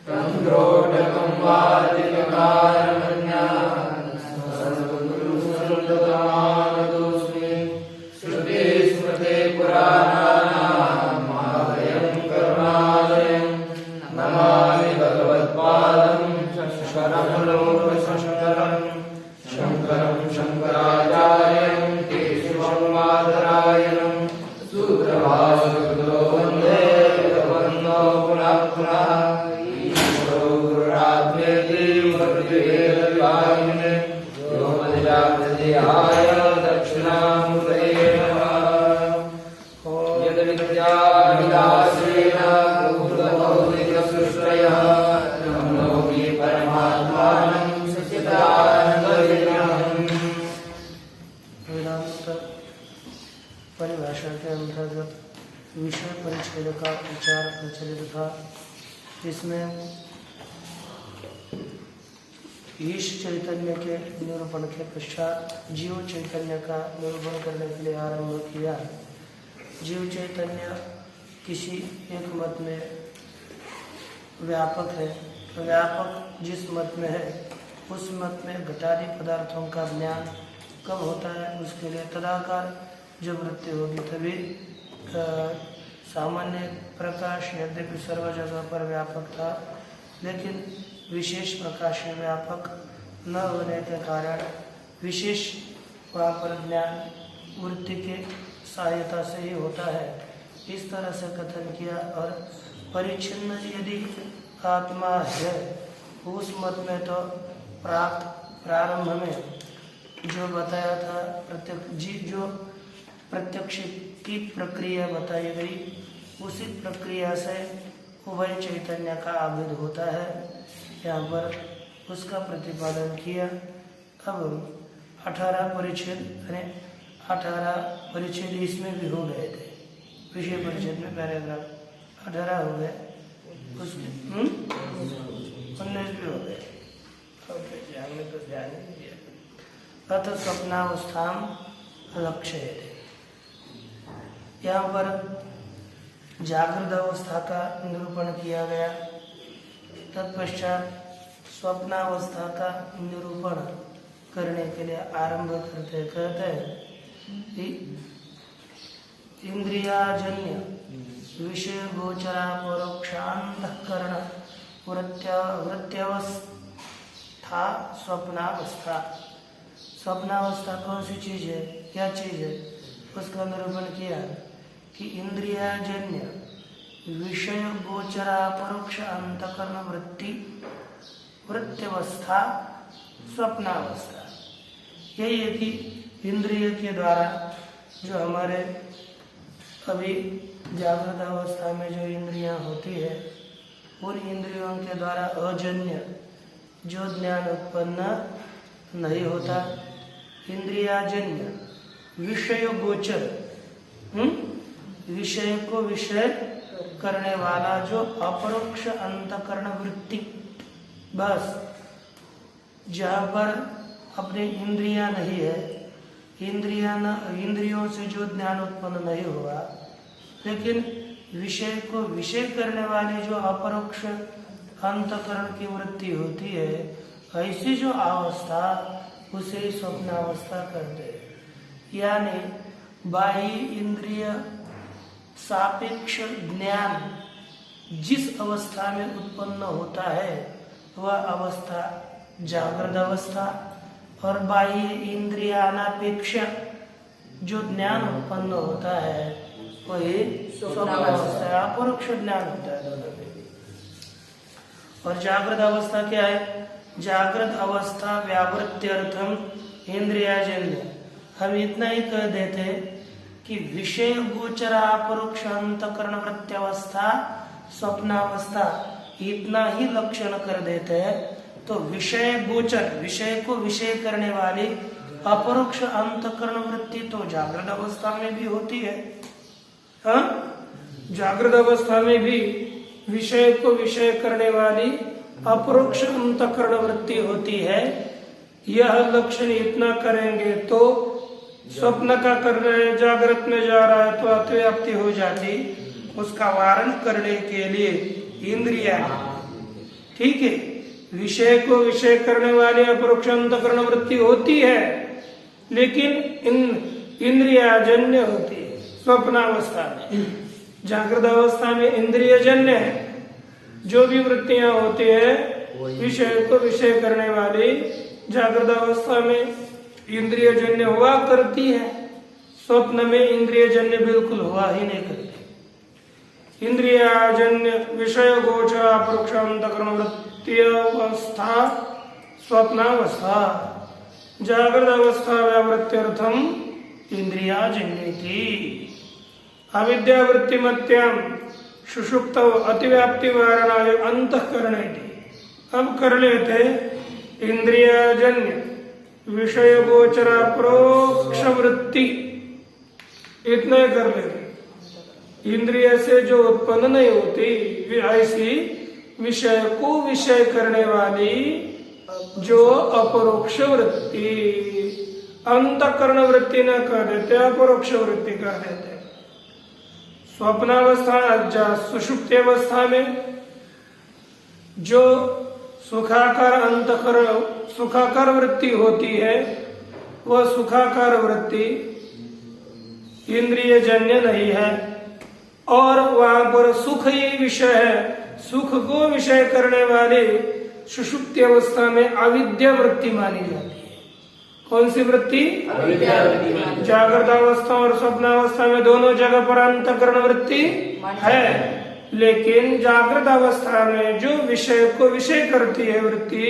तंद्रोटकं वादिककारमन्या सर्वगुरुसंततमानतोऽस्मि श्रुते स्मृते पुराणानामालयं करुणालयं नमामि भगवत्पादं शङ्करं लोकशङ्करं शङ्करं शङ्कराचार्यं केशवं माधवायनं सूत्रभाष्यकृतो वन्दे भगवन्तो पुनः पुनः ईश्वरो गुरुरात्मेति मूर्तिभेदविभागिने व्योमदेहाय दक्षिणामूर्तये नमः। यद्विद्याविलासेन भूतभौतिकसृष्टयः नमामि परमात्मानं सच्चिदानन्दविग्रहम्। वेदांत परिभाषा के अंतर्गत विषय परिच्छेद का विचार प्रचलित था। इसमें ईश चैतन्य के निरूपण के पश्चात जीव चैतन्य का निरूपण करने के लिए आरंभ किया। जीव चैतन्य किसी एक मत में व्यापक है। व्यापक जिस मत में है उस मत में घटादी पदार्थों का ज्ञान कब होता है, उसके लिए तदाकार जो वृत्ति होगी तभी सामान्य प्रकाश यद्यपि सर्व जगह पर व्यापक था, लेकिन विशेष प्रकाश में व्यापक न होने के कारण विशेष वहाँ पर ज्ञान वृत्ति की सहायता से ही होता है। इस तरह से कथन किया। और परिच्छिन्न यदि आत्मा है उस मत में तो प्रारंभ में जो बताया था जो प्रत्यक्ष की प्रक्रिया बताई गई, उसी प्रक्रिया से उभय चैतन्य का आविद होता है। यहाँ पर उसका प्रतिपादन किया। अब 18 परिच्छेद यानी 18 परिच्छेद इसमें भी हो गए थे। विषय परिच्छेद में पैराग्राफ 18 हो गए, उसमें 19 भी हो गए। ध्यान में तो ध्यान नहीं दिया। अथ स्वप्नावस्था लक्ष्य है। यहाँ पर जागृत अवस्था का निरूपण किया गया। तत्पश्चात स्वप्नावस्था का निरूपण करने के लिए आरंभ करते कहते हैं इंद्रियाजन्य विषय गोचरा परोक्षांतःकरण वृत्त्यवस्था स्वप्नावस्था। स्वप्नावस्था कौन सी चीज है, क्या चीज है, उसका निरूपण किया कि इंद्रियाजन्य विषय गोचरा परोक्ष अंतःकरण वृत्त्यवस्था स्वप्नावस्था। यही है कि इंद्रिय के द्वारा जो हमारे अभी जागृत अवस्था में जो इंद्रियां होती है उन इंद्रियों के द्वारा अजन्य जो ज्ञान उत्पन्न नहीं होता। इंद्रियाजन्य विषय गोचर विषय को विषय करने वाला जो अपरोक्ष अंतःकरण वृत्ति, बस जहाँ पर अपनी इंद्रियां नहीं है, इंद्रियों से जो ज्ञान उत्पन्न नहीं हुआ, लेकिन विषय को विषय करने वाली जो अपरोक्ष अंतःकरण की वृत्ति होती है, ऐसी जो अवस्था उसे स्वप्नावस्था कहते हैं। यानी बाह्य इंद्रिय सापेक्ष ज्ञान जिस अवस्था में उत्पन्न होता है वह अवस्था जागृत अवस्था, और बाह्य इंद्रिय अनापेक्ष जो ज्ञान उत्पन्न होता है वही स्वप्नावस्था, अपरोक्ष ज्ञान होता है दोनों में। और जागृत अवस्था क्या है? जागृत अवस्था व्यावृत्त्यर्थम इंद्रियाजन्य। हम इतना ही कह देते कि विषय गोचरा अपरोक्ष अंतःकरण वृत्त्यवस्था स्वप्नावस्था, इतना ही लक्षण कर देते हैं तो विषय गोचर विषय को विषय करने वाली अपरोक्ष अंतःकरण वृत्ति तो जागृत अवस्था में भी होती है। हाँ, जागृत अवस्था में भी विषय को विषय करने वाली अपरोक्ष अंतःकरण वृत्ति होती है। यह लक्षण इतना करेंगे तो स्वप्न का कर रहे जागृत में जा रहा है तो अतिव्याप्ति हो जाती। उसका वारण करने के लिए इंद्रिया है, ठीक है। विषय को विषय करने वाली अपरोक्ष अंतःकरण वृत्ति होती है, लेकिन इंद्रियाजन्य होती है स्वप्नावस्था में। जागृत अवस्था में इंद्रियजन्य है, जो भी वृत्तियां होती है विषय को विषय करने वाली जागृत अवस्था में इंद्रियजन्य हुआ करती है। स्वप्न में इंद्रियजन्य बिल्कुल हुआ ही नहीं करती। इंद्रियाजन्य विषय गोचर अपरोक्ष अंतःकरण वृत्ति अवस्था स्वप्नावस्था, जागृत अवस्था व्यावृत्त्यर्थम इंद्रियाजन्येति अविद्यावृत्तिमत्याम सुषुप्त अतिव्याप्ति वारणाय अंतःकरणेति। अब कर लेते इंद्रियाजन्य विषय गोचर अपरोक्ष वृत्ति, इतना ही कर लेते। इंद्रिय से जो उत्पन्न नहीं होती ऐसी विषय को विषय करने वाली जो अपरोक्ष वृत्ति, अंतःकरण वृत्ति न कर देते, अपरोक्ष वृत्ति कर देते। स्वप्नावस्था सुषुप्ति अवस्था में जो सुखाकार अंतःकरण सुखाकार वृत्ति होती है, वह सुखाकार वृत्ति इंद्रिय जन्य नहीं है, और वहां पर सुख ही विषय है। सुख को विषय करने वाले सुषुप्ति अवस्था में अविद्या वृत्ति मानी जाती है। कौन सी वृत्ति? जागृत अवस्था और स्वप्नावस्था में दोनों जगह पर अंतःकरण वृत्ति है, लेकिन जागृत अवस्था में जो विषय को विषय करती है वृत्ति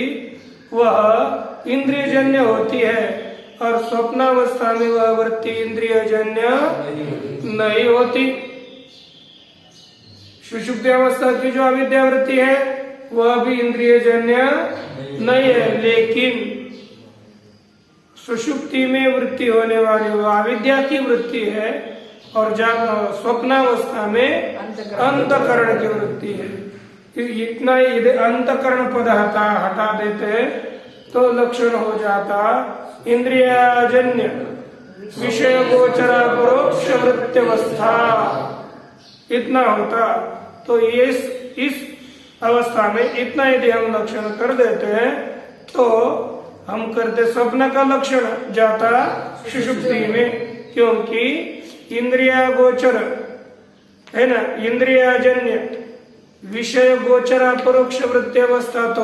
वह इंद्रियजन्य होती है, और स्वप्नावस्था में वह वृत्ति इंद्रियजन्य नहीं होती। सुषुप्ति अवस्था की जो अविद्या वृत्ति है वह भी इंद्रियजन्य नहीं है, लेकिन सुषुप्ति में वृत्ति होने वाली वह अविद्या की वृत्ति है, और जब स्वप्नावस्था में अंतःकरण की वृत्ति है। इतना ही अंतःकरण पद हटा देते तो लक्षण हो जाता इंद्रियाजन्य विषय गोचर अपरोक्ष वृत्त्यवस्था, इतना होता। तो इस अवस्था में इतना यदि हम लक्षण कर देते हैं तो हम करते स्वप्न का लक्षण जाता सुषुप्ति में, क्योंकि इंद्रिया गोचर है ना, इंद्रियाजन्य विषय गोचर अपरोक्ष वृत्ति अवस्था तो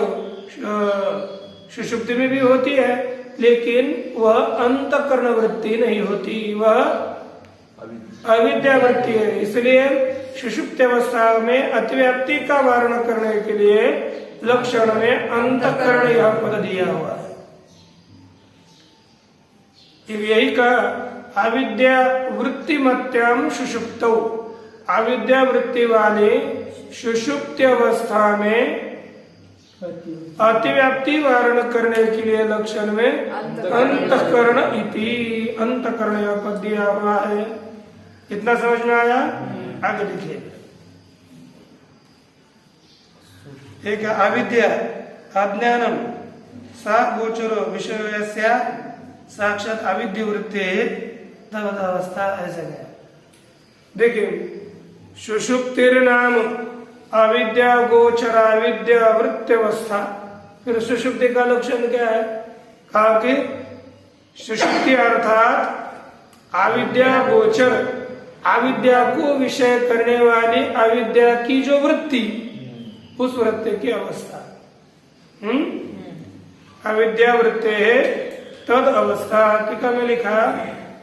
सुषुप्ति में भी होती है, लेकिन वह अंतःकरण वृत्ति नहीं होती, वह अविद्या वृत्ति है। इसलिए सुषुप्ति अवस्था में अतिव्याप्ति का वारण करने के लिए लक्षण में अंतःकरण यह पद दिया हुआ है। यही कहा अविद्या वृत्ति मत्याम सुषुप्तौ, अविद्या वृत्ति वाले सुषुप्ति अवस्था में अतिव्याप्ति वारण करने के लिए लक्षण में अंतःकरण इति, अंतःकरण यह पद दिया हुआ है। इतना समझ में आया? आगे लिखिए। एक अविद्या अज्ञानम सा गोचरो विषयस्या साक्षात अविद्या वृत्ति तदवस्था, ऐसे गया। देखिए सुषुप्तिर नाम अविद्या गोचर अविद्या वृत्त्यवस्था। फिर सुषुप्ति का लक्षण क्या है? कहा कि सुषुप्ति अर्थात अविद्या गोचर, अविद्या को विषय करने वाली अविद्या की जो वृत्ति, उस वृत्ति की अवस्था। अविद्या वृत्ति है तद अवस्था। टीका में लिखा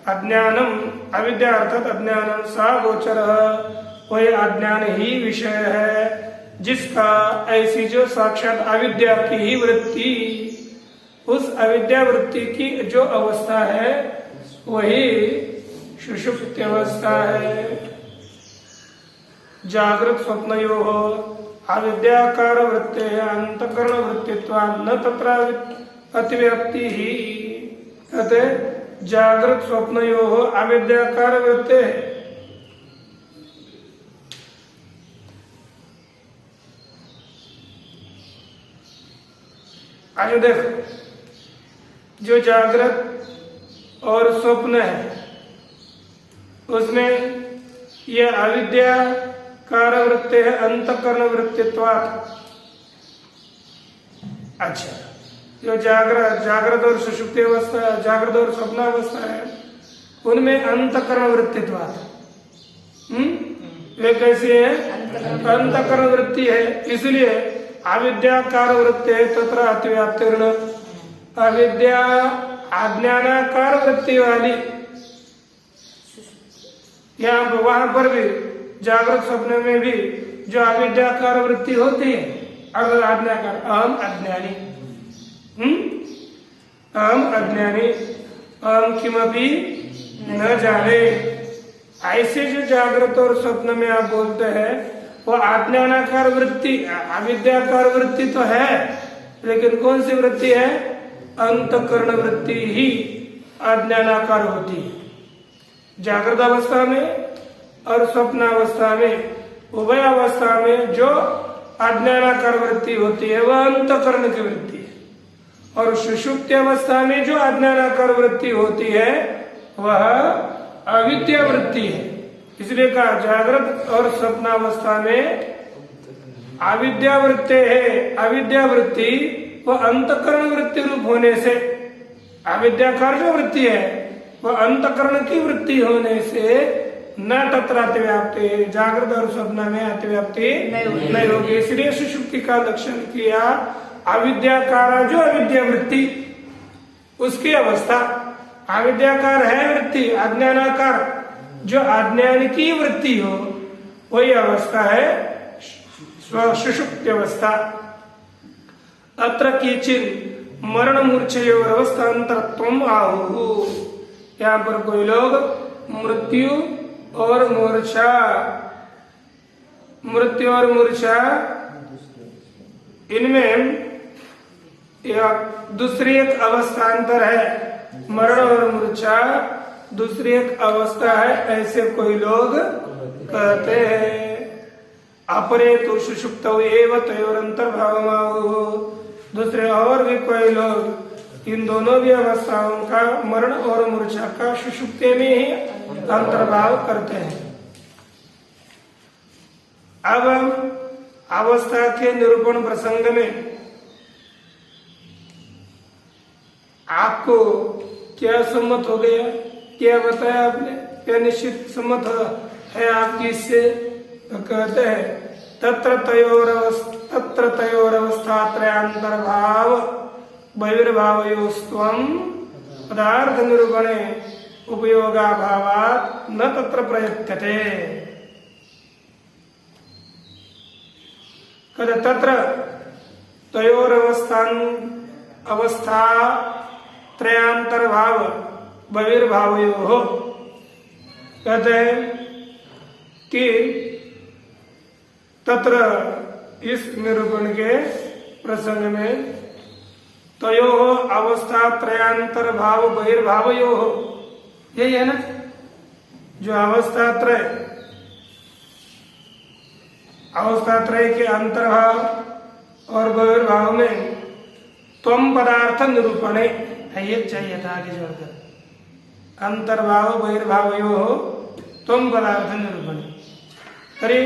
अज्ञानम, अविद्या अर्थात अज्ञानम सा गोचर, वही अज्ञान ही विषय है, जिसका ऐसी जो साक्षात अविद्या की ही वृत्ति, उस अविद्या वृत्ति की जो अवस्था है वही सुषुप्ति अवस्था है। जागृत स्वप्नयोः अविद्याकार वृत्ते अंतःकरण वृत्तित्वा न तत्र अतिव्याप्ति ही। कहते जागृत स्वप्नयोः अविद्याकार वृत्ते, आगे देखो जो जागृत और स्वप्न है उसमें यह अविद्या कारवृत्ते है अंतःकरण वृत्तित्वात्। अच्छा, जो जागृत और सुषुप्ति अवस्था, जागृत और स्वप्नावस्था है, उनमें अंतःकरण वृत्तित्वात्। वे कैसी है? अंतःकरण वृत्ति है, इसलिए अविद्याकार वृत्ति है तत्र अतिव्याप्तिर्न। अविद्या अज्ञानाकार वृत्ति वाली यहाँ वहां पर भी जागृत स्वप्न में भी जो अविद्याकार वृत्ति होती है, अगर आज्ञाकार अहम अज्ञानी, अहम अज्ञानी, अहम किमपि न जाने, ऐसे जो जागृत और स्वप्न में आप बोलते हैं वो अज्ञानाकार वृत्ति, अविद्याकार वृत्ति तो है, लेकिन कौन सी वृत्ति है? अंतःकरण वृत्ति ही अज्ञानाकार होती है। जागृत अवस्था में और स्वप्नावस्था में, उभय अवस्था में जो अज्ञानाकार वृत्ति होती है वह अंतःकरण की वृत्ति है, और सुषुप्ति अवस्था में जो अज्ञानाकार वृत्ति होती है वह अविद्या वृत्ति है। इसलिए कहा जागृत और स्वप्नावस्था में अविद्या वृत्ति है। अविद्या वृत्ति वह अंतःकरण वृत्ति रूप होने से, अविद्याकार जो वृत्ति है वह अंतःकरण की वृत्ति होने से न तत्र अतिव्याप्ति, जागृत और स्वप्न में अतिव्याप्ति नहीं होगी। इसलिए सुषुप्ति का लक्षण किया अविद्याकार, जो अविद्या वृत्ति उसकी अवस्था, अविद्याकार है वृत्ति, अज्ञानाकार जो अज्ञान की वृत्ति हो वही अवस्था है सुषुप्ति अवस्था। अत्र किंचित् मरण मूर्छयोर अवस्थान्तरत्वम् आहुः। यहाँ पर कोई लोग मृत्यु और मूर्छा, मृत्यु और मूर्छा इनमें दूसरी एक अवस्थान्तर है, मरण और मूर्छा दूसरी एक अवस्था है, ऐसे कोई लोग कहते हैं। अपरे तो सुषुप्त एव तयोरंतर्भावमाहुः। दूसरे और भी कोई लोग इन दोनों भी अवस्थाओं का, मरण और मूर्छा का, सुषुप्ति में ही अंतर्भाव करते हैं। अब अवस्था के निरूपण प्रसंग में आपको क्या सम्मत हो गया, क्या बताया आपने, क्या निश्चित सम्मत है आपकी इससे? तो कहते हैं तत्र तयोरवस्थात्रयान्तर्भाव बहिर्भावयोस्त्वं पदार्थ निरूपणे उपयोगाभावात् न तत्र प्रयत्यते। कहते तत्र अवस्था त्रयांतर्भाव बहिर्भावयोः, कहते हैं कि तत्र इस निरूपण के प्रसंग में तयोः अवस्था त्रयांतर भाव बहिर्भावयोः, यही है ना, जो अवस्था त्रय के अंतर्भाव और बहिर्भाव में त्वम पदार्थ निरूपणे है, ये चाहिए था आगे जोड़कर, अंतर्भाव बहिर्भावयोः त्वम पदार्थ निरूपणे। अरे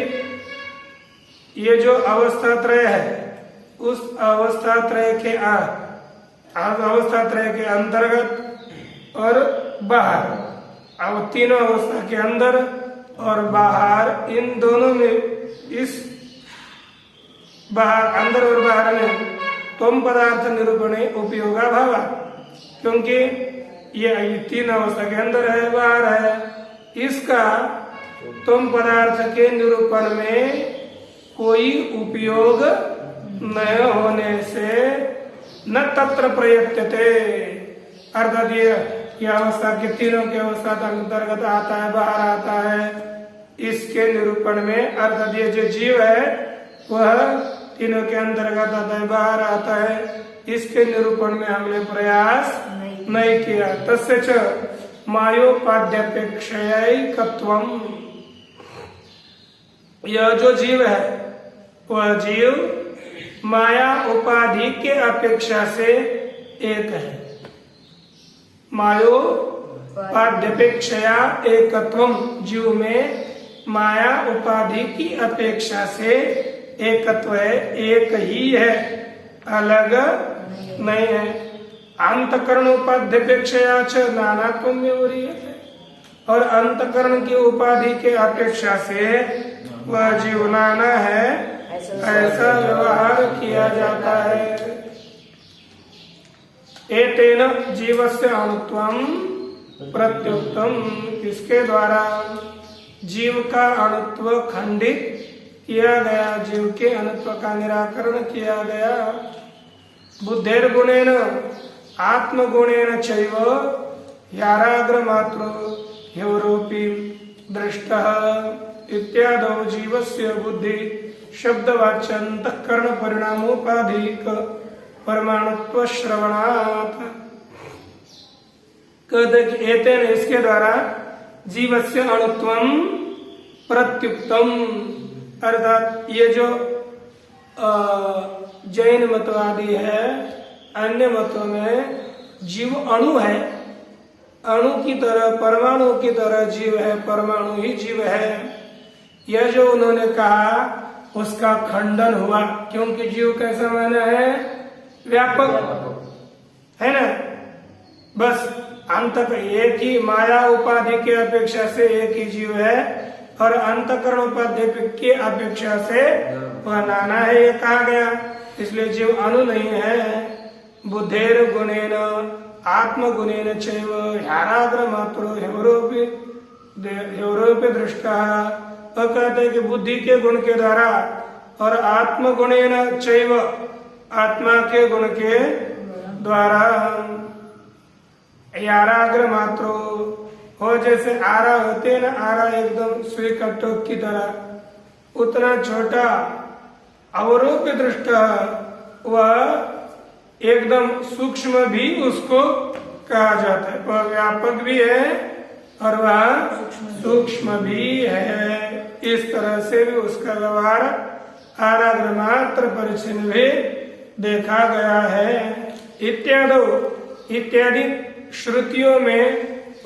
ये जो अवस्था त्रय है उस अवस्था त्रय के अवस्था त्रय के अंतर्गत और बाहर, अब तीनों अवस्था के अंदर और बाहर, इन दोनों में, इस बाहर, अंदर और बाहर में त्वम पदार्थ निरूपणे उपयोगा भावा, क्योंकि ये तीन अवस्था के अंदर है, बाहर है, इसका त्वम पदार्थ के निरूपण में कोई उपयोग न होने से न तत्र प्रयत्यते, अर्थात ये अवस्था के तीनों की अवस्था अंतर्गत आता है, बाहर आता है, इसके निरूपण में, अर्थात ये जो जीव है वह तीनों के अंतर्गत आता है, बाहर आता है, इसके निरूपण में हमने प्रयास नहीं किया। तस्य च मायोपाध्यपेक्षयैकत्वम्, यह जो जीव है वह जीव माया उपाधि के अपेक्षा से एक है। मायोपाध्यपेक्षया एकत्वम, जीव में माया उपाधि की अपेक्षा से एकत्व है, एक ही है, अलग नहीं है। अंतकरण उपाध्यपेक्षया च नानात्वं व्यवहार्यते, और अंतकरण की उपाधि के अपेक्षा से वह जीव नाना है, ऐसा व्यवहार किया जाता है। एतेन जीवस्य अणुत्वं प्रत्युक्तम, इसके द्वारा जीव का अणुत्व खंडित किया गया, जीव के अणुत्व का निराकरण किया गया। बुद्धेर्गुणेन आत्मगुणेन चैव याराग्र मात्र ह्यवरोपि दृष्टः इत्यादौ जीवस्य बुद्धि शब्दवाच्य अंतःकरण परिणामोपाधिक परमाणुत्व श्रवणात्। कहते कि एतेन, इसके द्वारा जीवस्य अणुत्वम प्रत्युक्तम, अर्थात ये जो जैन मतवादी है, अन्य मतों में जीव अणु है, अणु की तरह, परमाणु की तरह जीव है, परमाणु ही जीव है, यह जो उन्होंने कहा उसका खंडन हुआ। क्योंकि जीव कैसा माना है? व्यापक है ना, बस अंत एक ही, माया उपाधि के अपेक्षा से एक ही जीव है, और अंतकरण उपाधि की अपेक्षा से वह नाना है, ये कहा गया। इसलिए जीव अणु नहीं है। बुद्धेर गुणेन आत्मगुणेन चैव ह्याराग्र मात्रो ह्यवरोपि दृष्टा। वह कहते हैं कि बुद्धि के गुण के द्वारा और आत्मगुणेन चैव, आत्मा के गुण के द्वारा, याराग्र मात्रो, हो जैसे आरा होते हैं ना, आरा एकदम सुई का टोक की तरह, उतना छोटा, अवरोप दृष्टा, वह एकदम सूक्ष्म भी उसको कहा जाता है। वह व्यापक भी है और वह सूक्ष्म भी है। इस तरह से भी उसका व्यवहार आराग्र मात्र परिचिन भी देखा गया है। इत्यादि श्रुतियों में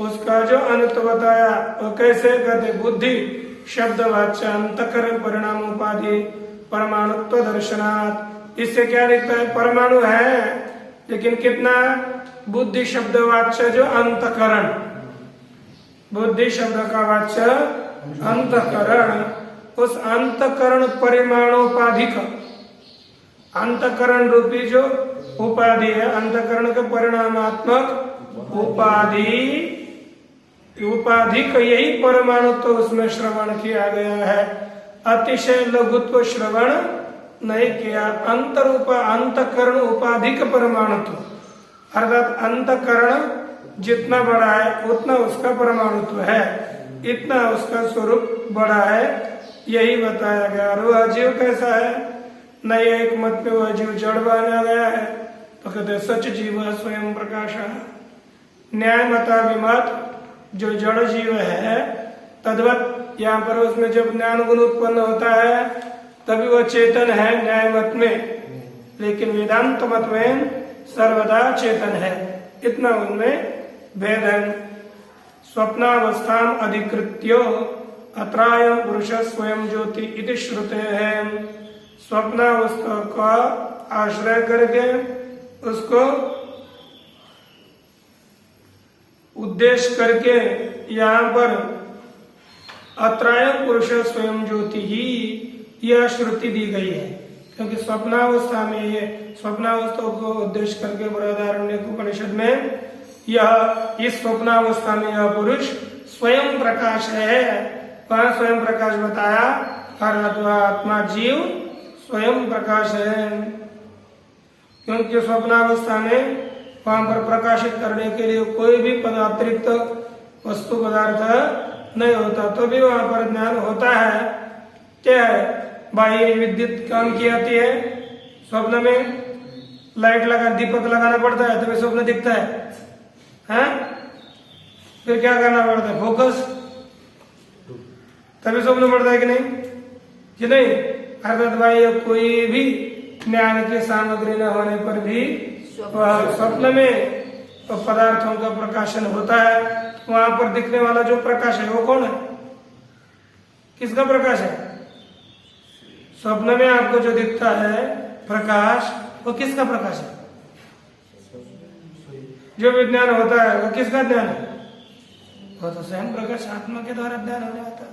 उसका जो अंत बताया, वो कैसे कहते? बुद्धि शब्दवाच्य अंतकरण परिणाम उपाधि परमाणुत्व दर्शनात्। इससे क्या दिखता है? परमाणु है, लेकिन कितना? बुद्धि शब्दवाच्य जो अंतकरण, बुद्धि शब्द का वाच्य अंतकरण, उस अंतकरण परिमाणोपाधिक, अंतकरण रूपी जो उपाधि है, अंतकरण के परिणामात्मक उपाधि का यही परमाणु तो उसमें श्रवण किया गया है। अतिशय लघुत्व श्रवण नहीं किया। अंतकरण उपाधिक परमाणुत्व, अर्थात अंतकरण जितना बड़ा है उतना उसका परमाणुत्व है, इतना उसका स्वरूप बड़ा है, यही बताया गया। और वह जीव कैसा है? नए एक मत में वह जीव जड़ माना गया है, तो कहते सच जीव स्वयं प्रकाश। न्याय मताभिमत जो जड़ जीव है तद्वत यहाँ पर उसमें जब ज्ञान गुण उत्पन्न होता है तभी वह चेतन है न्याय मत में, लेकिन वेदांत मत में सर्वदा चेतन है, इतना उनमें भेद है। स्वप्नावस्था अधिकृत्य अत्रायं पुरुष स्वयं ज्योति इति श्रुते है। स्वप्नावस्था का आश्रय करके उसको उद्देश्य करके यहाँ पर अत्रायं पुरुष स्वयं ज्योति ही यह श्रुति दी गई है, क्योंकि स्वप्नावस्था में ये स्वप्नावस्था को उद्देश्य करके बृहदारण्यक उपनिषद में यह इस स्वप्नावस्था में यह पुरुष स्वयं प्रकाश है, वह स्वयं प्रकाश बताया। आत्मा जीव स्वयं प्रकाश है, क्योंकि स्वप्नावस्था में वहां पर प्रकाशित करने के लिए कोई भी अतिरिक्त वस्तु पदार्थ नहीं होता, तो भी वहां पर ज्ञान होता है। क्या है? बाह्य विद्युत काम की आती है। स्वप्न में लाइट लगा, दीपक लगाना पड़ता है तभी स्वप्न दिखता है। फिर क्या करना पड़ता है? फोकस, तभी स्वप्न पड़ता है कि नहीं? कि नहीं? अर्थात बाह्य कोई भी ज्ञान की सामग्री न होने पर भी स्वप्न में तो पदार्थों का प्रकाशन होता है। वहां पर दिखने वाला जो प्रकाश है वो कौन है? किसका प्रकाश है? स्वप्न में आपको जो दिखता है प्रकाश, वो किसका प्रकाश है? जो विज्ञान होता है वो किसका ज्ञान है? वो तो स्वयं प्रकाश आत्मा के द्वारा ज्ञान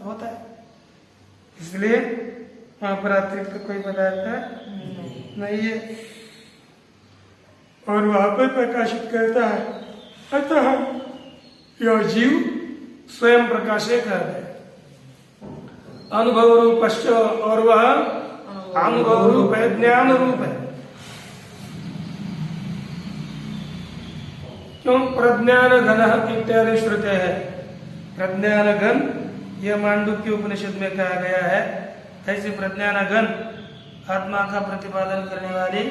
होता है। इसलिए वहां पर अतिरिक्त कोई पदार्थ नहीं है और वहां पर प्रकाशित करता है। अतः यह जीव स्वयं प्रकाशित कर है, अनुभव रूप, और वह अनुभव रूप है, ज्ञान रूप है। क्यों? प्रज्ञान घन इत्यादि श्रुते है। प्रज्ञान घन यह मांडुक्य उपनिषद में कहा गया है। ऐसे प्रज्ञान घन आत्मा का प्रतिपादन करने वाली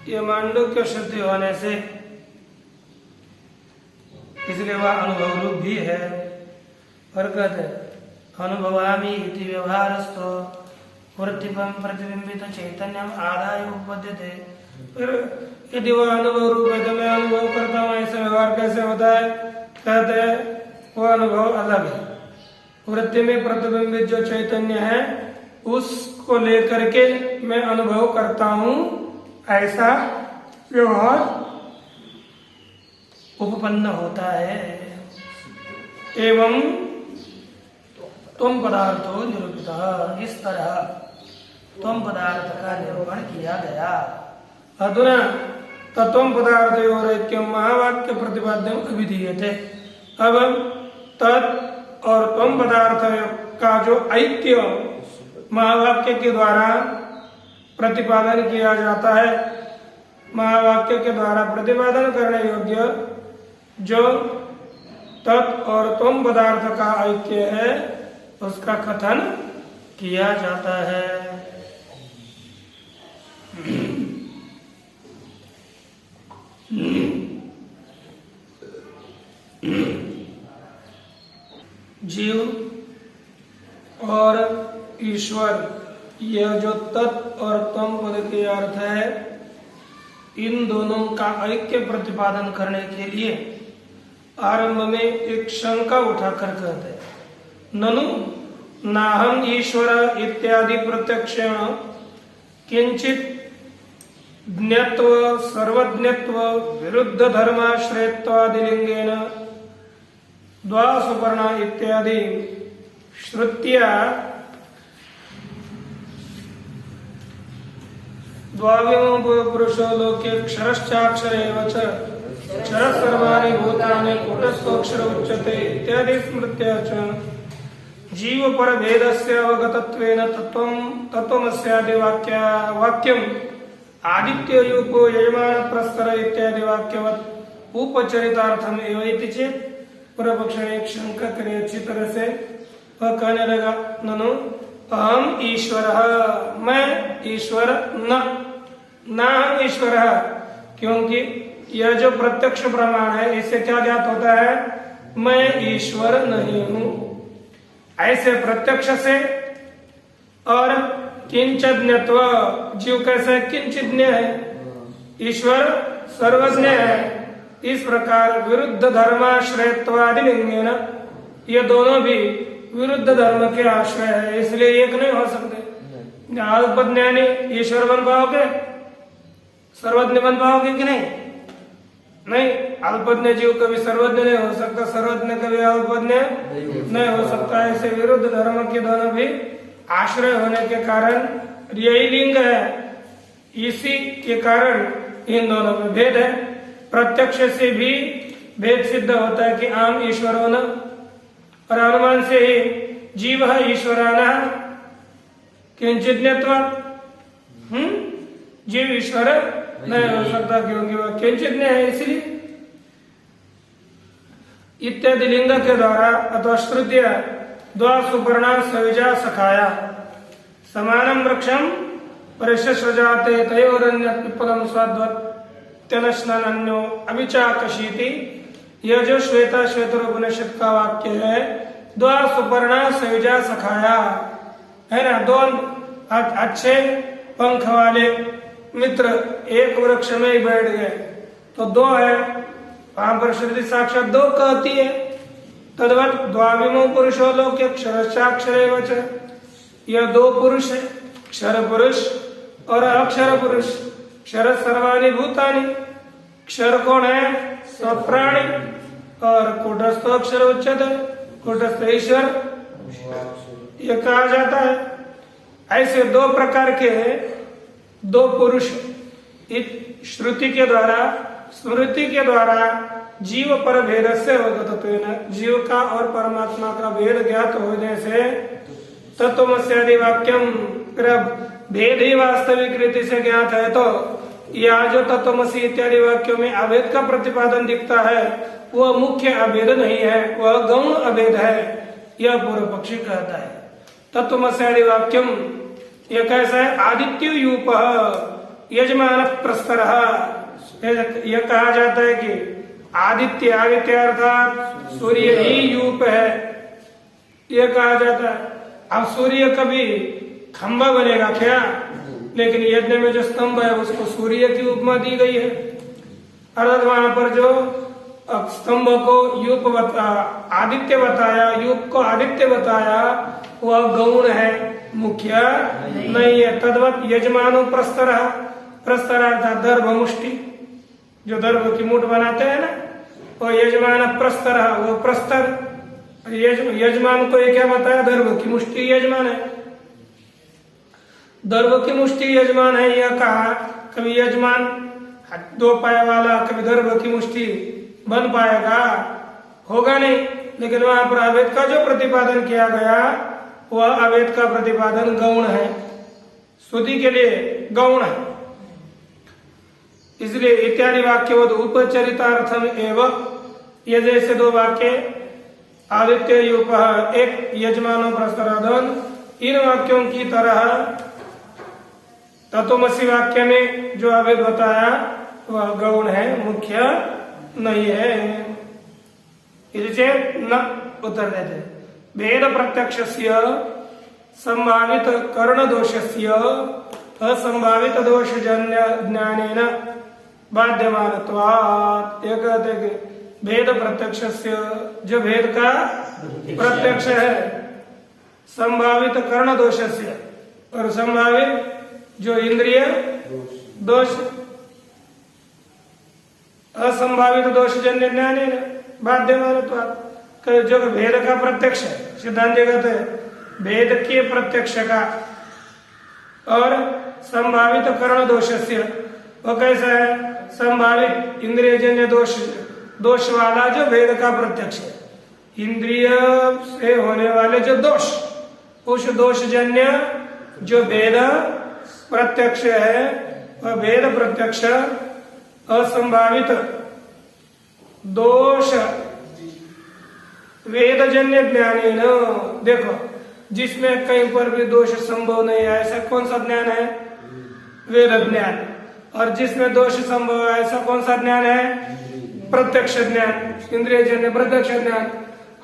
ये मांडुक्य श्रुति होने से इसलिए वह अनुभव रूप भी है। और कहते अनुभवामि इति व्यवहारस्थो वृत्तिपम प्रतिबिंबित चैतन्यम आदाय उपपद्यते। फिर यदि वह अनुभव रूप है तो मैं अनुभव करता हूँ, ऐसा व्यवहार कैसे होता है? कहते हैं वह अनुभव अलग है। वृत्ति में प्रतिबिंबित जो चैतन्य है उसको लेकर के मैं अनुभव करता हूँ, ऐसा व्यवहार उपपन्न होता है। एवं तुम पदार्थो निरूपित, इस तरह तुम पदार्थ का निरूपण किया गया। अधुना तत्व पदार्थ और ऐक्यम महावाक्य प्रतिपाद्यम अभिधीयते। अब तत् और तुम पदार्थ का जो ऐक्य महावाक्य के द्वारा प्रतिपादन किया जाता है, महावाक्य के द्वारा प्रतिपादन करने योग्य जो तत् और तुम पदार्थ का ऐक्य है उसका कथन किया जाता है। जीव और ईश्वर, यह जो तत् और तम पद के अर्थ है, इन दोनों का ऐक्य प्रतिपादन करने के लिए आरंभ में एक शंका उठाकर कहते हैं, ननु नाहम ईश्वर इत्यादि प्रत्यक्षेण किंचित ज्ञत्व सर्वज्ञत्व विरुद्ध धर्माश्रयत्वादिलिंगेन द्वासुपर्णा इत्यादि श्रुत्या द्वाविमो पुरुषो लोके क्षरश्चाक्षर एव च क्षर सर्वाणि भूतानि कूटस्थोऽक्षर उच्यते इत्यादि स्मृत्या च जीव पर भेदस्य अवगतत्वेन तत्त्वमस्यादि वाक्यम आदित्य यूपो यजमान प्रस्तर इत्यादि वाक्यवत् उपचरितार्थम एव इति चेत पूर्व पक्ष ने एक शंका करी अच्छी तरह से। वह कहने लगा, ननु अहम ईश्वर, मैं ईश्वर न हम ईश्वर, क्योंकि यह जो प्रत्यक्ष प्रमाण है इससे क्या ज्ञात होता है? मैं ईश्वर नहीं हूं। ऐसे प्रत्यक्ष से और किंचज्ञत्व, जीव कैसे किंचिज्ञ है, ईश्वर सर्वज्ञ है। इस प्रकार विरुद्ध धर्माश्रयत्वादि लिंगेन, ये दोनों भी विरुद्ध धर्म के आश्रय है, इसलिए एक नहीं हो सकते। अल्पज्ञानी ईश्वर बन पाओगे, सर्वज्ञ बन पाओगे कि नहीं? नहीं, अल्पज्ञ जीव कभी सर्वज्ञ नहीं हो सकता, सर्वज्ञ कभी अल्पज्ञ नहीं हो सकता। ऐसे विरुद्ध धर्म के दोनों भी आश्रय होने के कारण यही लिंग है, इसी के कारण इन दोनों में भेद है। प्रत्यक्ष से भी भेद सिद्ध होता है कि आम ईश्वर होना, और अनुमान से ही जीव है ईश्वराना किंचिज्ञत्व, जीव ईश्वर नहीं हो सकता क्योंकि वह किंचिज्ञ है, इसलिए इत्यादि लिंग के द्वारा अथवा श्रुतिया द्वा सुपर्णा सविजा सखाया समानम वृक्षम परिशस्रजाते तयोरन्य पिप्पलम स्वाद्वत् त्यनश्नन्यो अभिचाकशीति। यह जो श्वेता श्वेतर उपनिषद का वाक्य है, द्वा सुपर्णा सविजा सखाया है ना, दो अच्छे पंख वाले मित्र एक वृक्ष में ही बैठ गए, तो दो है, वहां पर श्रुति साक्षात दो कहती है, तद्वत द्वाविमो पुरुषो लोके क्षरश्चाक्षरेव च। यह दो पुरुष है, क्षर पुरुष और अक्षर पुरुष। क्षर सर्वाणि भूतानि, क्षर कौन है? सब प्राणी। और कूटस्थ अक्षर उच्चते, कूटस्थ ईश्वर यह कहा जाता है। ऐसे दो प्रकार के दो पुरुष श्रुति के द्वारा, स्मृति के द्वारा जीव पर भेद से होता, जीव का और परमात्मा का भेद ज्ञात होने से तत्वमस्यादि वाक्यम, भेद ही वास्तविक रीति से ज्ञात है तो यह जो तत्वमसी इत्यादि वाक्यों में अभेद का प्रतिपादन दिखता है वह मुख्य अभेद नहीं है, वह गौण अभेद है, यह पूर्व पक्षी कहता है। तत्वमस्यादि वाक्यम यह कैसा है? आदित्य यूप यजमान प्रस्तर, यह कहा जाता है कि आदित्य, आदित्य अर्थात सूर्य ही यूप है, यह कहा जाता है। अब सूर्य कभी खंभा बनेगा क्या? लेकिन यज्ञ में जो स्तंभ है उसको सूर्य की उपमा दी गई है, अर्थात वहां पर जो स्तंभ को यूप आदित्य बताया, यूप को आदित्य बताया, वह गौण है, मुख्य नहीं है। तद्वत यजमानो प्रस्तर, प्रस्तर अर्थात दर्भ मुष्टि, जो दर्भ की मुठ बनाते हैं ना, वो यजमान प्रस्तर, वो प्रस्तर। यजमान को ये क्या बताया? दर्भ की मुष्टि यजमान है, दर्भ की मुष्टि यजमान है। यह कहा कभी यजमान दो पाया वाला, कभी दर्भ की मुष्टि बन पाएगा? होगा नहीं। लेकिन वहां पर अभेद का जो प्रतिपादन किया गया वह अभेद का प्रतिपादन गौण है, स्तुति के लिए गौण है। इसलिए इत्यादि वाक्यवद उपचरितार्थम एवं, ये जैसे दो वाक्य आदित्य यूप एक यजमानो प्रस्तराधन, इन वाक्यों की तरह तत्वमसी वाक्य में जो अभेद बताया वह गौण है, मुख्य नहीं है। इसे न उत्तर देते। भेद प्रत्यक्षस्य संभावित कर्ण दोषस्य असंभावित दोषजन्य ज्ञानेन बाध्यमानत्वात्। ये कहते हैं कि भेद प्रत्यक्षस्य, जो भेद का प्रत्यक्ष है, संभावित कर्ण दोषस्य, और संभावित जो इंद्रिय दोष, असंभावित दोषजन्य ज्ञानेन बाध्यमानत्वात्। जो भेद का प्रत्यक्ष है, सिद्धांत कहते हैं भेद के प्रत्यक्ष का और संभावित कर्ण दोषस्य, वो कैसा है? संभावित इंद्रियजन्य दोष वाला जो भेद का प्रत्यक्ष है, इंद्रिय से होने वाले जो दोष, उस दोषजन्य जो भेद प्रत्यक्ष है, वह भेद प्रत्यक्ष असंभावित दोष वेदजन्य ज्ञानेन। देखो, जिसमें कहीं पर भी दोष संभव नहीं है, ऐसा कौन सा ज्ञान है? वेद ज्ञान। और जिसमें दोष संभव है, ऐसा कौन सा ज्ञान है? प्रत्यक्ष ज्ञान, इंद्रियजन्य प्रत्यक्ष ज्ञान।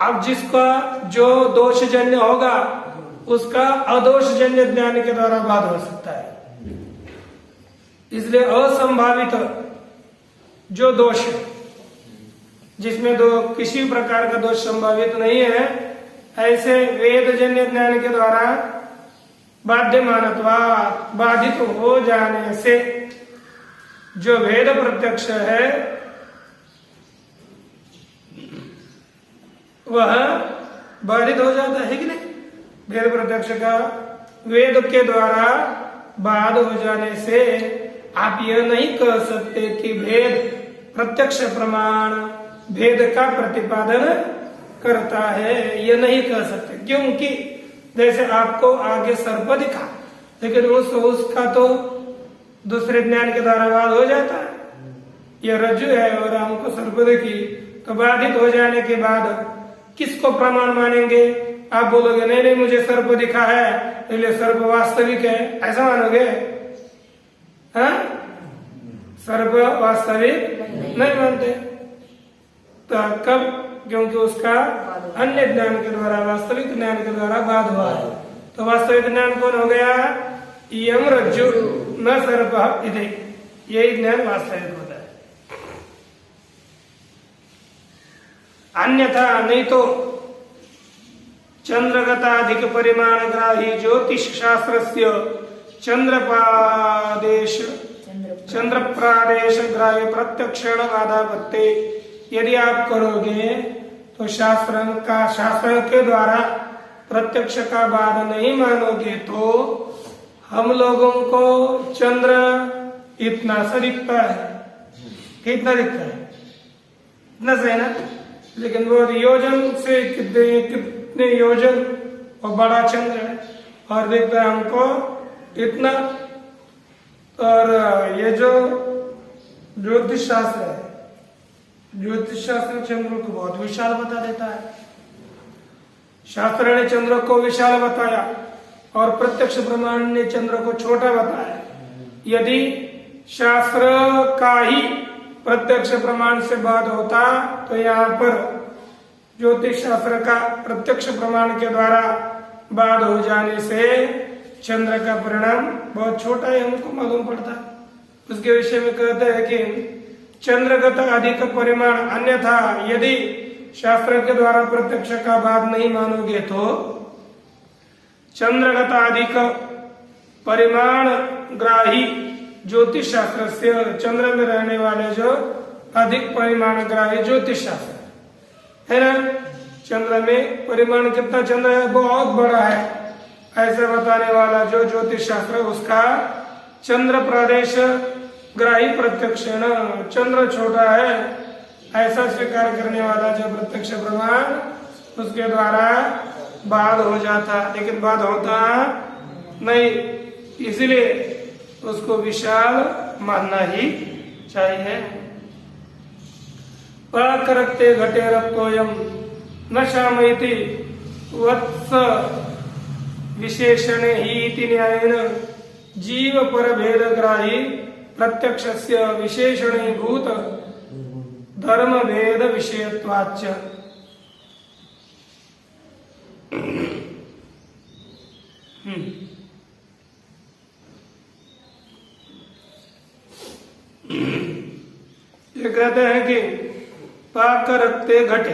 अब जिसका जो दोषजन्य होगा उसका अदोषजन्य ज्ञान के द्वारा बाध हो सकता है। इसलिए असंभावित जो दोष है, जिसमें किसी प्रकार का दोष संभावित नहीं है, ऐसे वेदजन्य ज्ञान के द्वारा बाध्यमानत्वात्, बाधित हो जाने से जो वेद प्रत्यक्ष है वह बाधित हो जाता है कि नहीं? वेद प्रत्यक्ष का वेद के द्वारा बाध हो जाने से आप यह नहीं कह सकते कि भेद प्रत्यक्ष प्रमाण भेद का प्रतिपादन करता है, यह नहीं कह सकते। क्योंकि जैसे आपको आगे सर्प दिखा, लेकिन उसका तो दूसरे ज्ञान के द्वारा बाध हो जाता है। यह रज्जु है और हमको सर्प दिखी, तो बाधित हो जाने के बाद किसको प्रमाण मानेंगे? आप बोलोगे नहीं नहीं मुझे सर्प दिखा है इसलिए सर्प वास्तविक है, ऐसा मानोगे? हाँ, सर्प वास्तविक नहीं मानते। तो कब? क्योंकि उसका अन्य ज्ञान के द्वारा, वास्तविक ज्ञान के द्वारा बाध हुआ है। तो वास्तविक ज्ञान कौन हो गया? यम रज्जु न सर्प इति, यही ज्ञान वास्तविक होता है। अन्यथा नहीं तो चंद्रगताधिक परिमाण ग्राही ज्योतिष शास्त्रस्य चंद्र प्रादेश ग्राह्य प्रत्यक्षण बाधापत्ते। यदि आप करोगे तो शास्त्र के द्वारा प्रत्यक्ष का बाध नहीं मानोगे तो हम लोगों को चंद्र इतना सा दिखता है, कितना दिखता है, इतना सा है ना, लेकिन वो योजन से कितने योजन और बड़ा चंद्र है और देखता है हमको इतना। और ये जो ज्योतिष शास्त्र है, ज्योतिष शास्त्र चंद्र को बहुत विशाल बता देता है। शास्त्र ने चंद्र को विशाल बताया और प्रत्यक्ष प्रमाण ने चंद्र को छोटा बताया। यदि शास्त्र का ही प्रत्यक्ष प्रमाण से बाध होता तो यहाँ पर ज्योतिष शास्त्र का प्रत्यक्ष प्रमाण के द्वारा बाध हो जाने से चंद्र का परिणाम बहुत छोटा है, हमको मालूम पड़ता। उसके विषय में कहते हैं कि चंद्रगत अधिक परिमाण, अन्यथा यदि शास्त्र के द्वारा प्रत्यक्ष का बाध नहीं मानोगे तो चंद्रगत अधिक परिमाण ग्राही ज्योतिष शास्त्र से, चंद्र में रहने वाले जो अधिक परिमाण ग्राही ज्योतिष शास्त्र है ना, चंद्र में परिमाण कितना चंद्र है बहुत बड़ा है, ऐसे बताने वाला जो ज्योतिष शास्त्र उसका चंद्र प्रदेश ग्राही प्रत्यक्षण, चंद्र छोटा है ऐसा स्वीकार करने वाला जो प्रत्यक्ष प्रमाण उसके द्वारा बाध हो जाता, लेकिन बाध होता नहीं, इसलिए उसको विशाल मानना ही चाहिए। प्राकरक्ते घटे रक्तोयम न शामयति वत्स विशेषणे ही इति न्यायेन जीव पर भेद ग्राही प्रत्यक्षस्य विशेषणे भूत धर्म भेद विषयत्वाच्च। ये कहते हैं कि पाक रखते घटे,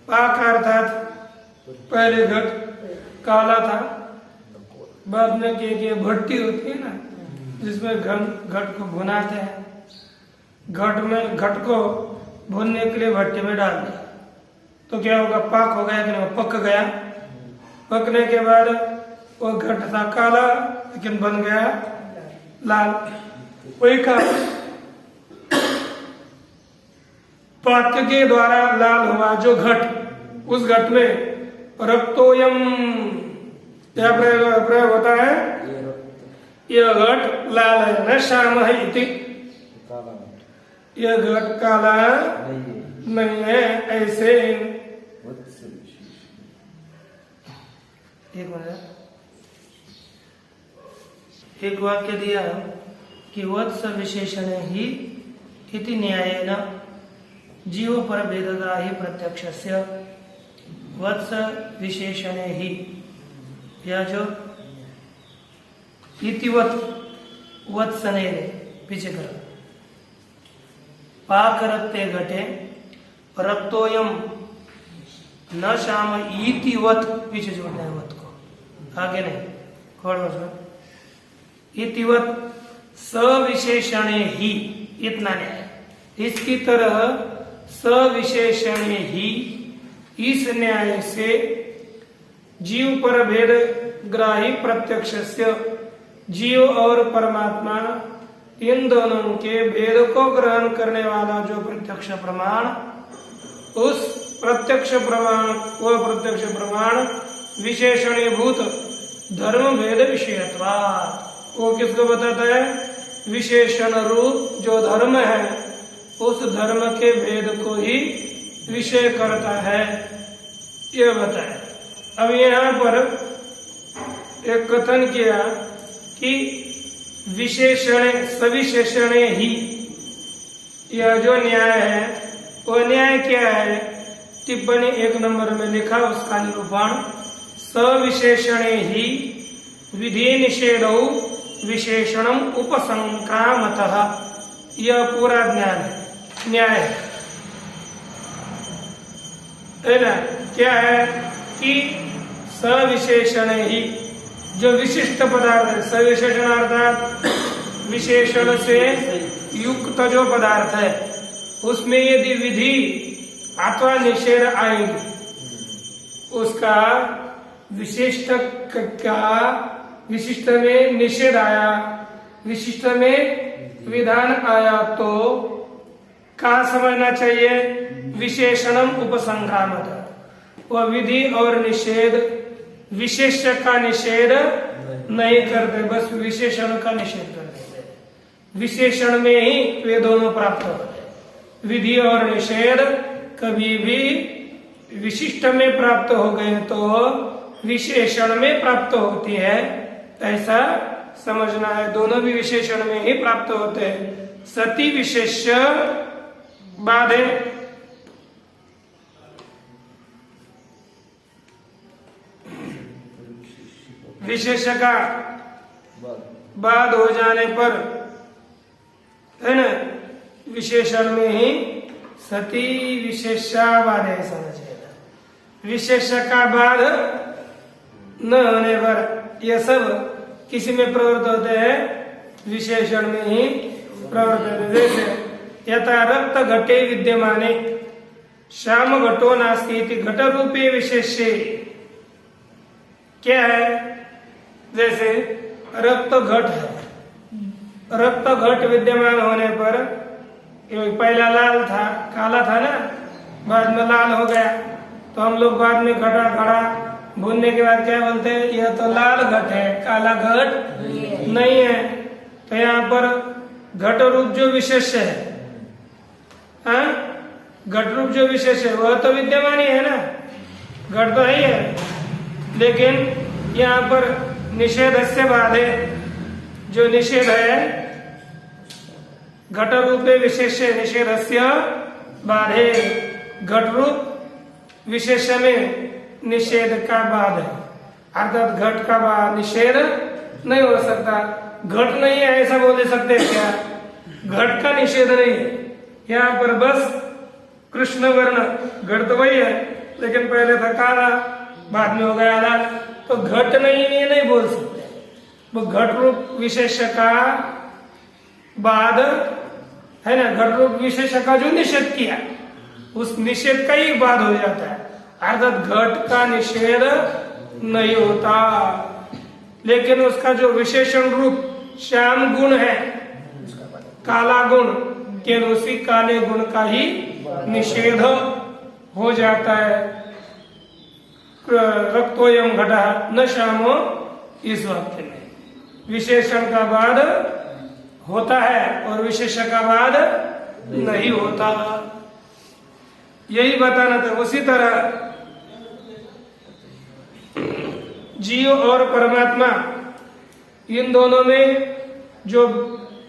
पाक अर्थात पहले घट काला था, बाद में ये भट्टी होती है ना जिसमें घट को भुनाते हैं, घट को भूनने के लिए भट्टी में डाल दिया तो क्या होगा, पाक हो गया कि नहीं, पक गया। पकने के बाद वो घट था काला लेकिन बन गया लाल। वही का पाक के द्वारा लाल हुआ जो घट, उस घट में रक्तोयम क्या प्रयोग होता है, यह घट लाल है, न श्याम है इति, यह घट काला नहीं है ऐसे। एक वाक्य दिया कि वत्स विशेषण ही इति न्यायेन जीव पर भेदगा ही प्रत्यक्षस्य, वत्स विशेषण ही, या जो इतिवत वत्स नहीं पीछे कर, पाक रक्ते घटे रक्तोयम न श्याम इतिवत, पीछे जोड़ना है वत को, आगे नहीं, खोड़ इतिवत सविशेषणे ही, इतना न्याय, इसकी तरह सविशेषणे ही, इस न्याय से जीव पर भेद ग्राही प्रत्यक्षस्य, जीव और परमात्मा इन दोनों के भेद को ग्रहण करने वाला जो प्रत्यक्ष प्रमाण, उस प्रत्यक्ष प्रमाण, वह प्रत्यक्ष प्रमाण विशेषणीभूत धर्म भेद विषयत्वा, वो किसको बताता है, विशेषण रूप जो धर्म है उस धर्म के भेद को ही विषय करता है, यह बताया। अब यहाँ पर एक कथन किया कि विशेषण सविशेषणे ही, यह जो न्याय है वो न्याय क्या है, टिप्पणी 1 नंबर में लिखा उसका निरूपण, सविशेषणे ही विधि निषेधौ विशेषणम उपसंक्रामतः, यह पूरा ज्ञान है, न्याय है। है ना? क्या है कि सविशेषण ही, जो विशिष्ट पदार्थ है, सविशेषण अर्थात विशेषण से युक्त जो पदार्थ है, उसमें यदि विधि अथवा निषेध आएगी, उसका विशिष्ट का विशिष्ट में निषेध आया, विशिष्ट में विधान आया, तो कहा समझना चाहिए? विशेषणम उपसंक्रामक। वह विधि और निषेध विशेष का निषेध नहीं करते, बस विशेषण का निषेध कर देते। विशेषण में ही वे दोनों प्राप्त होते हैं। विधि और निषेध कभी भी विशिष्ट में प्राप्त हो गए तो विशेषण में प्राप्त होती है, ऐसा समझना है। दोनों भी विशेषण में ही प्राप्त होते हैं। सती विशेष बाधे, विशेष का बाद हो जाने पर, है ना, विशेषण में ही सती विशेषाबाद है, समझिएगा। विशेष का बाद न होने पर यह सब किसी में प्रवृत्त होते हैं? विशेषण में ही प्रवृत्त होते। जैसे यथा रक्त घटे विद्यमाने श्याम घटो नास्ति घट रूपे विशेषे, क्या है? जैसे रक्त घट है, रक्त घट विद्यमान होने पर पहला लाल था, काला था ना, बाद में लाल हो गया, तो हम लोग बाद में घटा घड़ा भूनने के बाद क्या बोलते हैं? यह तो लाल घट है, काला घट नहीं है। तो यहाँ पर घट रूप जो विशेष है, हाँ, घट रूप जो विशेष है वह तो विद्यमान ही है ना, घट तो है ही है, लेकिन यहाँ पर निषेध से बाधे, जो निषेध है घट रूपे विशेष निषेधस्य बाधे, घट रूप विशेष में निषेध का बाध है, अर्थात घट का बाद निषेध नहीं हो सकता। घट नहीं है ऐसा बोल सकते हैं क्या? घट का निषेध नहीं है यहाँ पर, बस कृष्ण वर्ण, घट तो वही है लेकिन पहले था काला, बाद में हो गया लाल, तो घट नहीं, ये नहीं बोल सकते। वो घट रूप विशेष का बाद है ना, घट रूप विशेष का जो निषेध किया, उस निषेध का ही बाद हो जाता है, अर्थात घट का निषेध नहीं होता। लेकिन उसका जो विशेषण रूप श्याम गुण है, काला गुण, केवल उसी काले गुण का ही निषेध हो जाता है। रक्तोयम घटा न श्यामो, इस वाक्य में विशेषण का बाद होता है और विशेष का बाद नहीं होता, यही बताना था। उसी तरह जीव और परमात्मा, इन दोनों में जो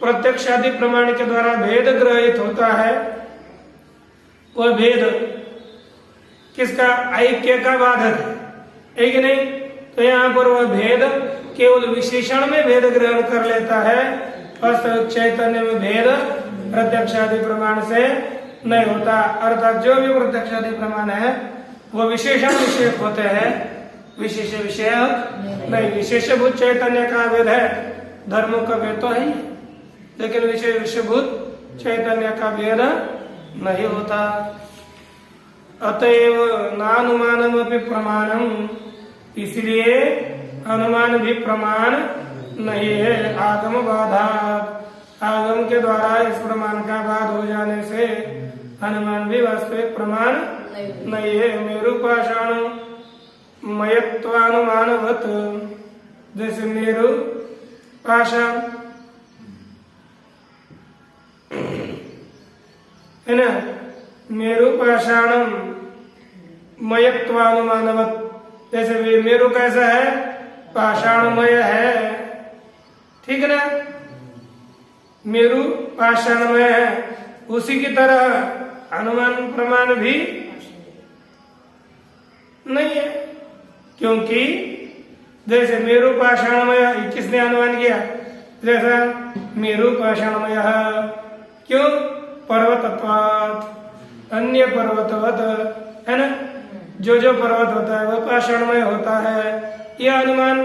प्रत्यक्षादि प्रमाण के द्वारा भेद ग्रहित होता है, वह भेद किसका? ऐक्य का बाधक है कि नहीं? तो यहाँ पर वह भेद केवल विशेषण में भेद ग्रहण कर लेता है, वास्तविक चैतन्य में भेद प्रत्यक्षादि प्रमाण से नहीं होता। अर्थात जो भी प्रत्यक्षादि प्रमाण है वो विशेषण विषयक होते हैं, विशेष विषयक नहीं। विशेषभूत चैतन्य का भेद है, धर्मों का भेद तो है, लेकिन विशेष विषयभूत चैतन्य का भेद नहीं होता। अतएव नानुमानम अपि प्रमाणम, इसलिए अनुमान भी प्रमाण नहीं है। आगम बाधा, आगम के द्वारा इस प्रमाण का बाध हो जाने से अनुमान भी वास्तविक प्रमाण नहीं है। मेरु पाषाण मयत्वानुमानवत, जैसे मेरु पाषाण है ना, मेरु पाषाणम मयत्वानुमानवत, जैसे मेरु कैसा है? पाषाणमय है, ठीक ना, मेरु पाषाणमय है। उसी की तरह अनुमान प्रमाण भी नहीं है, क्योंकि जैसे मेरु पाषाणमय किसने अनुमान किया? जैसा मेरु पाषाणमय, क्यों? पर्वतत्वात्, अन्य पर्वतवत, है ना, जो जो पर्वत होता है वह पाषाणमय होता है, यह अनुमान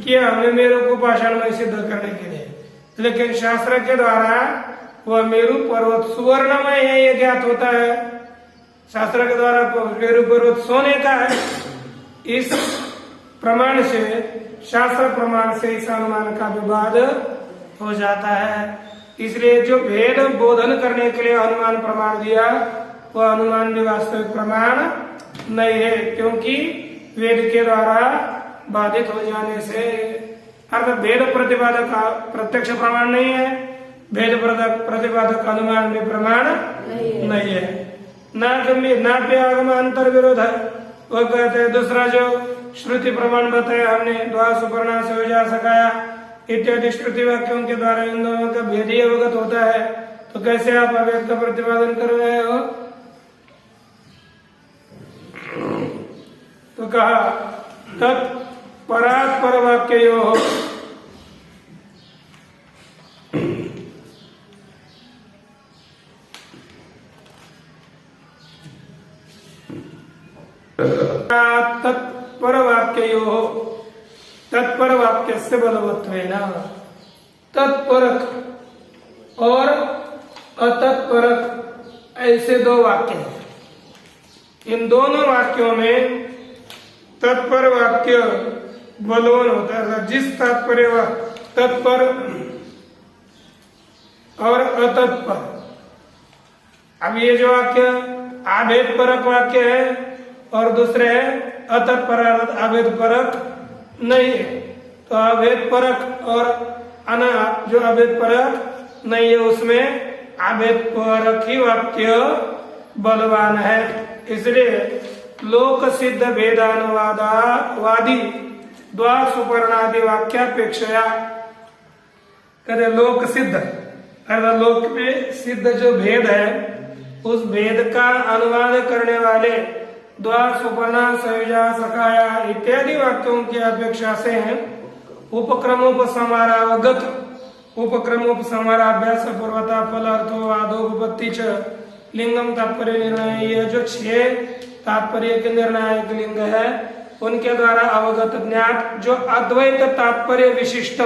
किया हमने मेरू को पाषाणमय सिद्ध करने के लिए। लेकिन शास्त्र के द्वारा वह मेरू पर्वत सुवर्णमय है यह ज्ञात होता है। शास्त्र के द्वारा मेरू पर्वत सोने का है। इस प्रमाण से, शास्त्र प्रमाण से इस अनुमान का विवाद हो जाता है। इसलिए जो भेद बोधन करने के लिए अनुमान प्रमाण दिया वह अनुमान भी वास्तविक प्रमाण नहीं है, क्योंकि वेद के द्वारा बाधित हो जाने से अर्थात भेद प्रतिपादक प्रत्यक्ष प्रमाण नहीं है, भेद प्रतिपादक अनुमान भी प्रमाण नहीं है। नाप्य आगम अंतर विरोध है, वो कहते हैं दूसरा जो श्रुति प्रमाण बताया हमने, द्वा सुपर्णा से जा सकाया इत्यादि श्रुति वाक्यों के द्वारा इन दोनों का भेद ही अवगत होता है, तो कैसे आप अभेद का प्रतिपादन कर रहे हो? तो कहा तत्परात्पर वाक्ययोः तत्पर वाक्ययोः तत्पर वाक्य से बलवत्वेन तत्परक और अतत्परक ऐसे दो वाक्य हैं। इन दोनों वाक्यों में तत्पर वाक्य बलवान होता है, जिस तात्पर्य तत्पर और अतत्पर। अब ये जो वाक्य आभेद परक वाक्य है और दूसरे है अतत्पर आभेद परक नहीं है, तो अभेद परक और अना जो अभेद परक नहीं है उसमें अभेद परक ही वाक्य बलवान है। इसलिए लोक सिद्ध भेदानुवादी द्वा सुपर्णादि वाक्यापेक्षया कहते लोक सिद्ध अर्थात लोक में सिद्ध जो भेद है उस भेद का अनुवाद करने वाले द्वा सुपर्णा सयुजा सखाया इत्यादि वाक्यों की अपेक्षा से उपक्रमोपसमारावगत उपक्रमोपसमाराभ्यास पूर्वता फल अर्थो वादोपत्ति च लिंगम तात्पर्य निर्णय, यह जो 6 तात्पर्य के निर्णायक लिंग है उनके द्वारा अवगत ज्ञात जो अद्वैत तात्पर्य विशिष्ट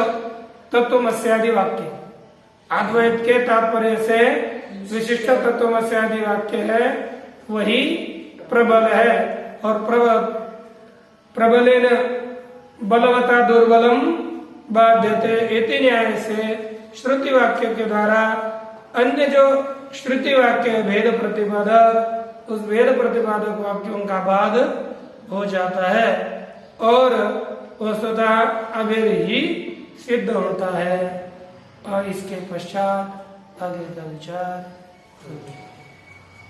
तत्वमस्यादि वाक्य, अद्वैत के तात्पर्य से विशिष्ट तत्वमस्यादि वाक्य है वही प्रबल है। और प्रबलेन बलवता दुर्बलम बाध्यते इति न्याय से श्रुति वाक्य के द्वारा अन्य जो श्रुति वाक्य भेद प्रतिपादक उस भेद प्रतिपादक वाक्यों का बाध हो जाता है और वस्तुतः अभेद ही सिद्ध होता है। और इसके पश्चात आगे का विचार।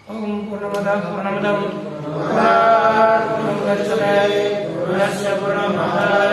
ओम पूर्णमदः पूर्णमिदं पूर्णात् पूर्णमुदच्यते पूर्णस्य पूर्णमादाय